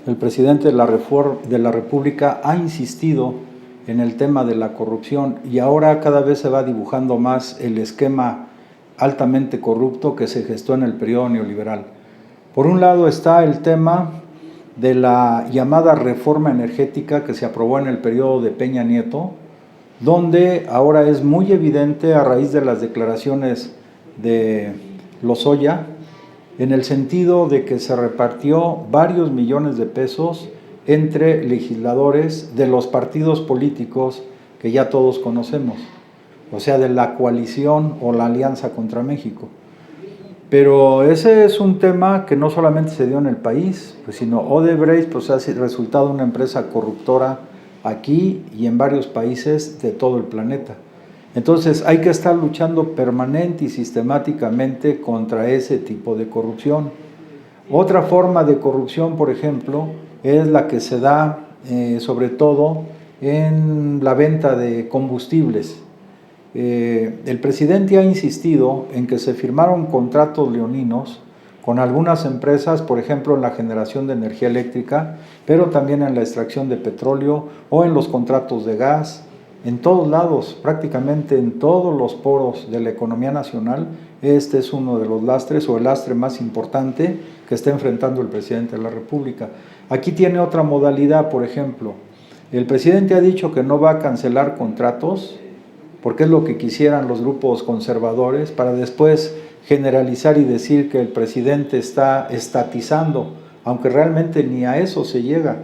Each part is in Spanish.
el presidente de la República ha insistido en el tema de la corrupción y ahora cada vez se va dibujando más el esquema altamente corrupto que se gestó en el periodo neoliberal. Por un lado está el tema de la llamada reforma energética que se aprobó en el periodo de Peña Nieto, donde ahora es muy evidente a raíz de las declaraciones de Lozoya, en el sentido de que se repartió varios millones de pesos entre legisladores de los partidos políticos que ya todos conocemos, o sea, de la coalición o la alianza contra México. Pero ese es un tema que no solamente se dio en el país, pues, sino Odebrecht pues, ha resultado una empresa corruptora aquí y en varios países de todo el planeta. Entonces hay que estar luchando permanente y sistemáticamente contra ese tipo de corrupción. Otra forma de corrupción, por ejemplo, es la que se da sobre todo en la venta de combustibles. El presidente ha insistido en que se firmaron contratos leoninos con algunas empresas, por ejemplo en la generación de energía eléctrica, pero también en la extracción de petróleo o en los contratos de gas. En todos lados, prácticamente en todos los poros de la economía nacional, este es uno de los lastres o el lastre más importante que está enfrentando el presidente de la República. Aquí tiene otra modalidad, por ejemplo, el presidente ha dicho que no va a cancelar contratos, porque es lo que quisieran los grupos conservadores, para después generalizar y decir que el presidente está estatizando, aunque realmente ni a eso se llega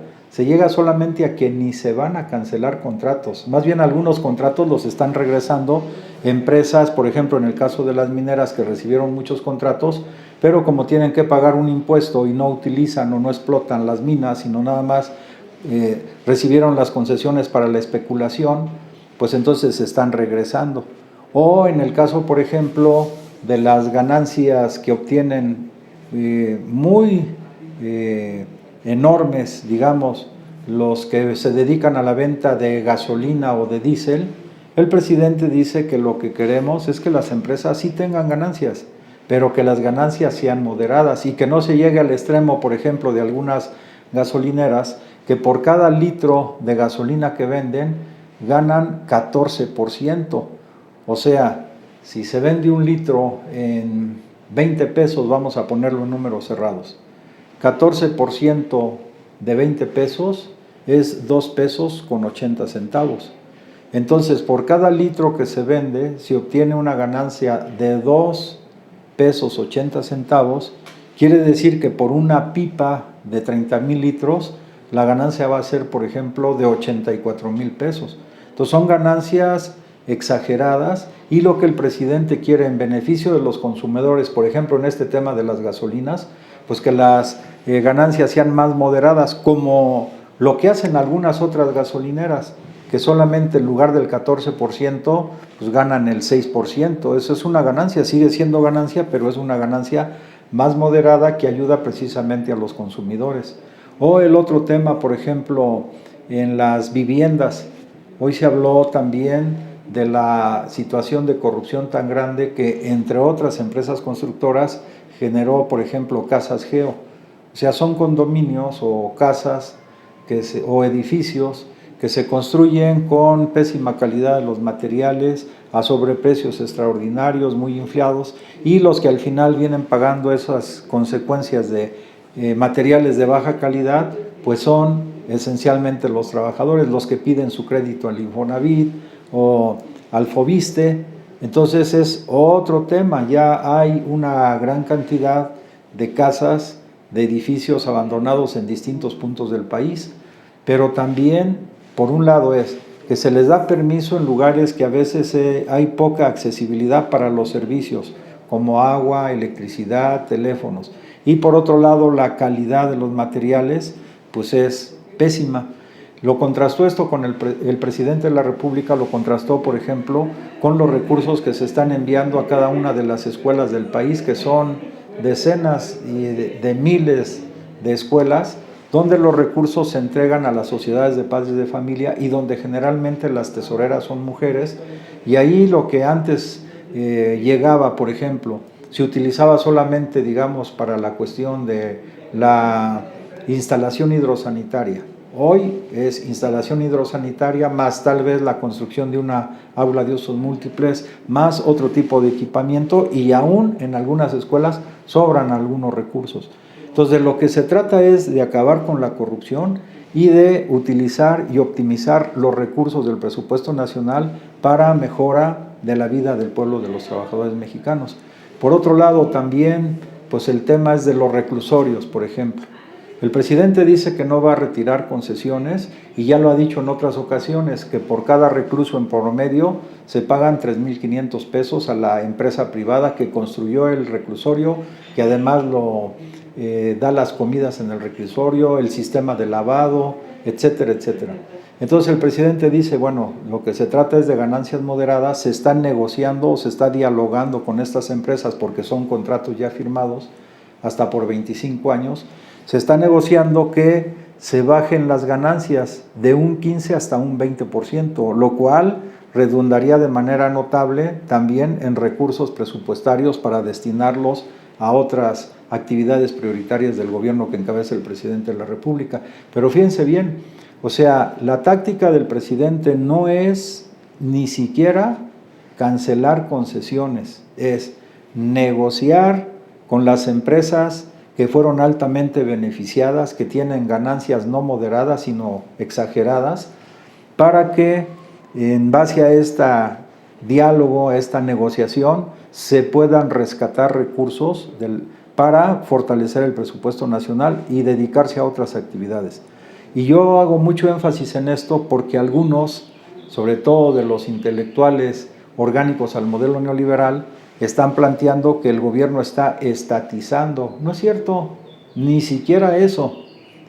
solamente a que ni se van a cancelar contratos, más bien algunos contratos los están regresando empresas, por ejemplo en el caso de las mineras que recibieron muchos contratos, pero como tienen que pagar un impuesto y no utilizan o no explotan las minas, sino nada más recibieron las concesiones para la especulación, pues entonces se están regresando. O en el caso, por ejemplo, de las ganancias que obtienen muy enormes, digamos, los que se dedican a la venta de gasolina o de diésel, el presidente dice que lo que queremos es que las empresas sí tengan ganancias, pero que las ganancias sean moderadas y que no se llegue al extremo, por ejemplo, de algunas gasolineras, que por cada litro de gasolina que venden, ganan 14%. O sea, si se vende un litro en 20 pesos, vamos a ponerlo en números cerrados, 14% de 20 pesos es 2 pesos con 80 centavos. Entonces, por cada litro que se vende, se obtiene una ganancia de 2 pesos 80 centavos, quiere decir que por una pipa de 30,000 litros, la ganancia va a ser, por ejemplo, de 84,000 pesos. Entonces son ganancias exageradas y lo que el presidente quiere en beneficio de los consumidores, por ejemplo en este tema de las gasolinas, pues que las ganancias sean más moderadas, como lo que hacen algunas otras gasolineras, que solamente en lugar del 14% pues ganan el 6%. Eso es una ganancia, sigue siendo ganancia, pero es una ganancia más moderada que ayuda precisamente a los consumidores. O el otro tema, por ejemplo, en las viviendas. Hoy se habló también de la situación de corrupción tan grande que, entre otras empresas constructoras, generó, por ejemplo, Casas Geo. O sea, son condominios o casas o edificios que se construyen con pésima calidad de los materiales, a sobreprecios extraordinarios, muy inflados, y los que al final vienen pagando esas consecuencias de materiales de baja calidad, pues son esencialmente los trabajadores, los que piden su crédito al Infonavit o al Fobiste. Entonces es otro tema, ya hay una gran cantidad de casas, de edificios abandonados en distintos puntos del país, pero también, por un lado, es que se les da permiso en lugares que a veces hay poca accesibilidad para los servicios, como agua, electricidad, teléfonos. Y por otro lado, la calidad de los materiales pues es pésima. Lo contrastó esto con el presidente de la República, lo contrastó, por ejemplo, con los recursos que se están enviando a cada una de las escuelas del país, que son decenas de miles de escuelas, donde los recursos se entregan a las sociedades de padres de familia y donde generalmente las tesoreras son mujeres, y ahí lo que antes llegaba, por ejemplo, se utilizaba solamente, digamos, para la cuestión de la instalación hidrosanitaria. Hoy es instalación hidrosanitaria más tal vez la construcción de una aula de usos múltiples, más otro tipo de equipamiento, y aún en algunas escuelas sobran algunos recursos. Entonces, de lo que se trata es de acabar con la corrupción y de utilizar y optimizar los recursos del presupuesto nacional para mejora de la vida del pueblo, de los trabajadores mexicanos. Por otro lado, también, pues el tema es de los reclusorios, por ejemplo. El presidente dice que no va a retirar concesiones y ya lo ha dicho en otras ocasiones, que por cada recluso en promedio se pagan 3,500 pesos a la empresa privada que construyó el reclusorio, que además da las comidas en el reclusorio, el sistema de lavado, etcétera, etcétera. Entonces el presidente dice, bueno, lo que se trata es de ganancias moderadas, se están negociando o se está dialogando con estas empresas porque son contratos ya firmados hasta por 25 años, se está negociando que se bajen las ganancias de un 15 hasta un 20%, lo cual redundaría de manera notable también en recursos presupuestarios para destinarlos a otras actividades prioritarias del gobierno que encabeza el presidente de la República. Pero fíjense bien, o sea, la táctica del presidente no es ni siquiera cancelar concesiones, es negociar con las empresas que fueron altamente beneficiadas, que tienen ganancias no moderadas, sino exageradas, para que en base a este diálogo, a esta negociación, se puedan rescatar recursos para fortalecer el presupuesto nacional y dedicarse a otras actividades. Y yo hago mucho énfasis en esto porque algunos, sobre todo de los intelectuales orgánicos al modelo neoliberal, están planteando que el gobierno está estatizando. No es cierto, ni siquiera eso.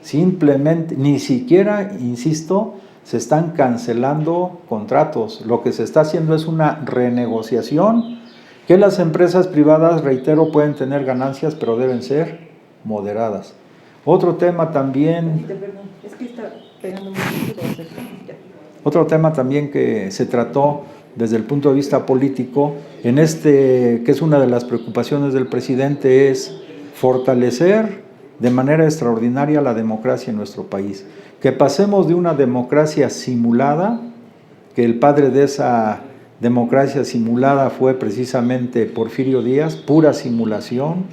Simplemente, ni siquiera, insisto, se están cancelando contratos. Lo que se está haciendo es una renegociación, que las empresas privadas, reitero, pueden tener ganancias, pero deben ser moderadas. Otro tema también... Perdón, es que está pegando mucho. Otro tema también que se trató desde el punto de vista político, que es una de las preocupaciones del presidente, es fortalecer de manera extraordinaria la democracia en nuestro país. Que pasemos de una democracia simulada, que el padre de esa democracia simulada fue precisamente Porfirio Díaz, pura simulación,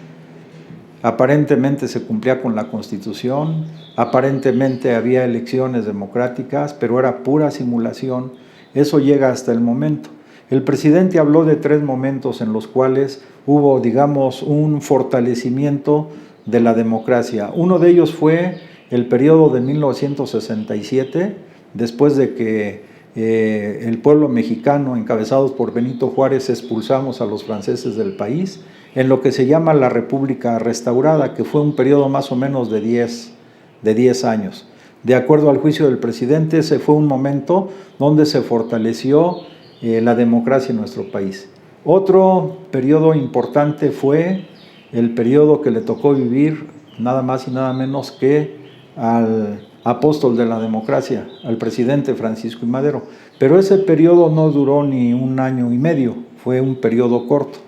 aparentemente se cumplía con la Constitución, aparentemente había elecciones democráticas, pero era pura simulación. Eso llega hasta el momento. El presidente habló de 3 momentos en los cuales hubo, digamos, un fortalecimiento de la democracia. Uno de ellos fue el periodo de 1967, después de que el pueblo mexicano, encabezados por Benito Juárez, expulsamos a los franceses del país, en lo que se llama la República Restaurada, que fue un periodo más o menos de 10 años. De acuerdo al juicio del presidente, ese fue un momento donde se fortaleció la democracia en nuestro país. Otro periodo importante fue el periodo que le tocó vivir nada más y nada menos que al apóstol de la democracia, al presidente Francisco I. Madero. Pero ese periodo no duró ni 1 año y medio, fue un periodo corto.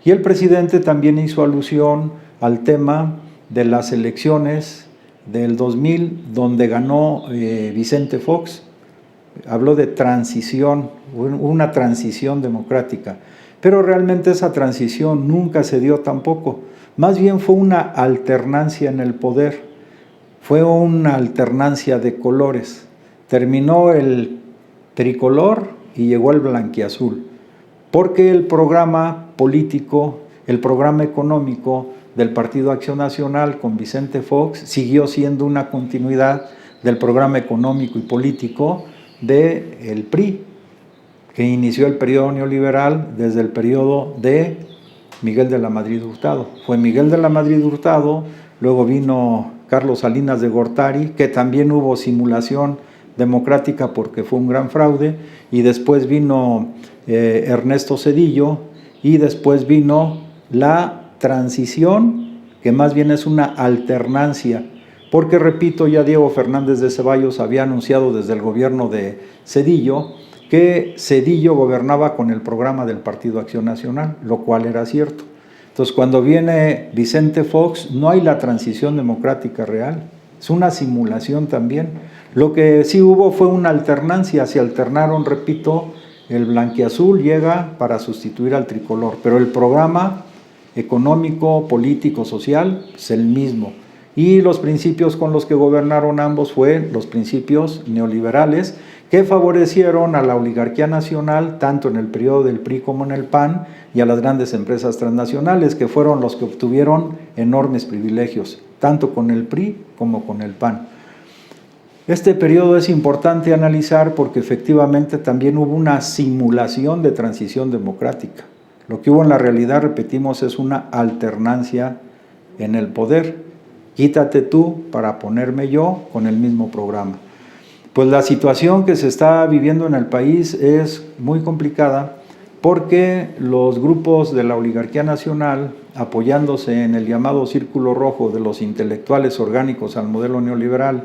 Y el presidente también hizo alusión al tema de las elecciones del 2000, donde ganó Vicente Fox. Habló de transición, una transición democrática, pero realmente esa transición nunca se dio tampoco. Más bien fue una alternancia en el poder, fue una alternancia de colores. Terminó el tricolor y llegó el blanquiazul, porque el programa político, el programa económico del Partido Acción Nacional con Vicente Fox siguió siendo una continuidad del programa económico y político del PRI, que inició el periodo neoliberal desde el periodo de Miguel de la Madrid Hurtado. Fue Miguel de la Madrid Hurtado, luego vino Carlos Salinas de Gortari, que también hubo simulación democrática porque fue un gran fraude, y después vino Ernesto Zedillo, y después vino la transición, que más bien es una alternancia, porque repito, ya Diego Fernández de Ceballos había anunciado desde el gobierno de Zedillo que Zedillo gobernaba con el programa del Partido Acción Nacional, lo cual era cierto. Entonces, cuando viene Vicente Fox, no hay la transición democrática real, es una simulación también. Lo que sí hubo fue una alternancia, se alternaron, repito, el blanquiazul llega para sustituir al tricolor, pero el programa económico, político, social es el mismo. Y los principios con los que gobernaron ambos fueron los principios neoliberales que favorecieron a la oligarquía nacional, tanto en el periodo del PRI como en el PAN, y a las grandes empresas transnacionales, que fueron los que obtuvieron enormes privilegios, tanto con el PRI como con el PAN. Este periodo es importante analizar porque efectivamente también hubo una simulación de transición democrática. Lo que hubo en la realidad, repetimos, es una alternancia en el poder. Quítate tú para ponerme yo con el mismo programa. Pues la situación que se está viviendo en el país es muy complicada porque los grupos de la oligarquía nacional, apoyándose en el llamado círculo rojo de los intelectuales orgánicos al modelo neoliberal,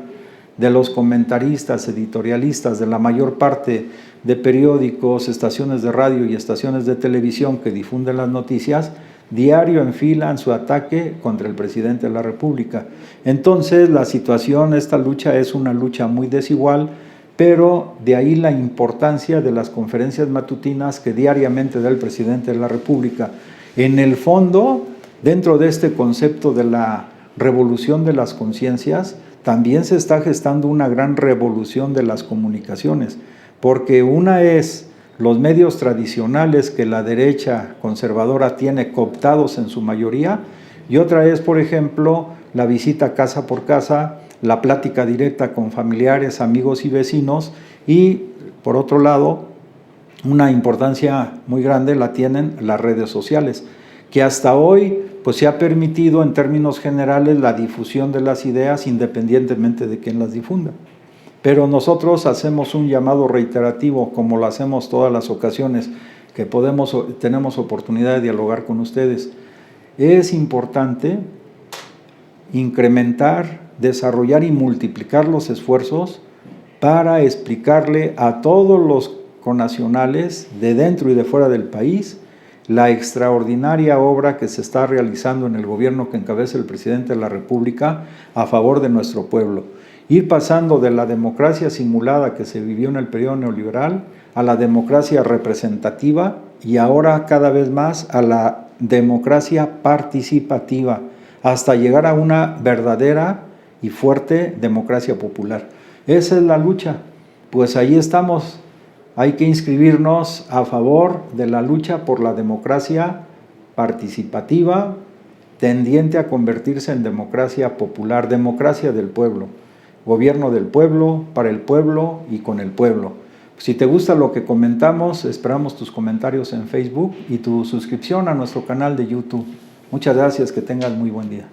de los comentaristas, editorialistas, de la mayor parte de periódicos, estaciones de radio y estaciones de televisión que difunden las noticias, diario enfilan su ataque contra el presidente de la República. Entonces la situación, esta lucha es una lucha muy desigual, pero de ahí la importancia de las conferencias matutinas que diariamente da el presidente de la República. En el fondo, dentro de este concepto de la revolución de las conciencias, también se está gestando una gran revolución de las comunicaciones, porque una es los medios tradicionales que la derecha conservadora tiene cooptados en su mayoría, y otra es, por ejemplo, la visita casa por casa, la plática directa con familiares, amigos y vecinos, y por otro lado, una importancia muy grande la tienen las redes sociales, que hasta hoy pues se ha permitido en términos generales la difusión de las ideas independientemente de quién las difunda. Pero nosotros hacemos un llamado reiterativo, como lo hacemos todas las ocasiones que tenemos oportunidad de dialogar con ustedes. Es importante incrementar, desarrollar y multiplicar los esfuerzos para explicarle a todos los connacionales de dentro y de fuera del país la extraordinaria obra que se está realizando en el gobierno que encabeza el presidente de la República a favor de nuestro pueblo. Ir pasando de la democracia simulada que se vivió en el periodo neoliberal a la democracia representativa y ahora cada vez más a la democracia participativa, hasta llegar a una verdadera y fuerte democracia popular. Esa es la lucha, pues ahí estamos. Hay que inscribirnos a favor de la lucha por la democracia participativa, tendiente a convertirse en democracia popular, democracia del pueblo, gobierno del pueblo, para el pueblo y con el pueblo. Si te gusta lo que comentamos, esperamos tus comentarios en Facebook y tu suscripción a nuestro canal de YouTube. Muchas gracias, que tengas muy buen día.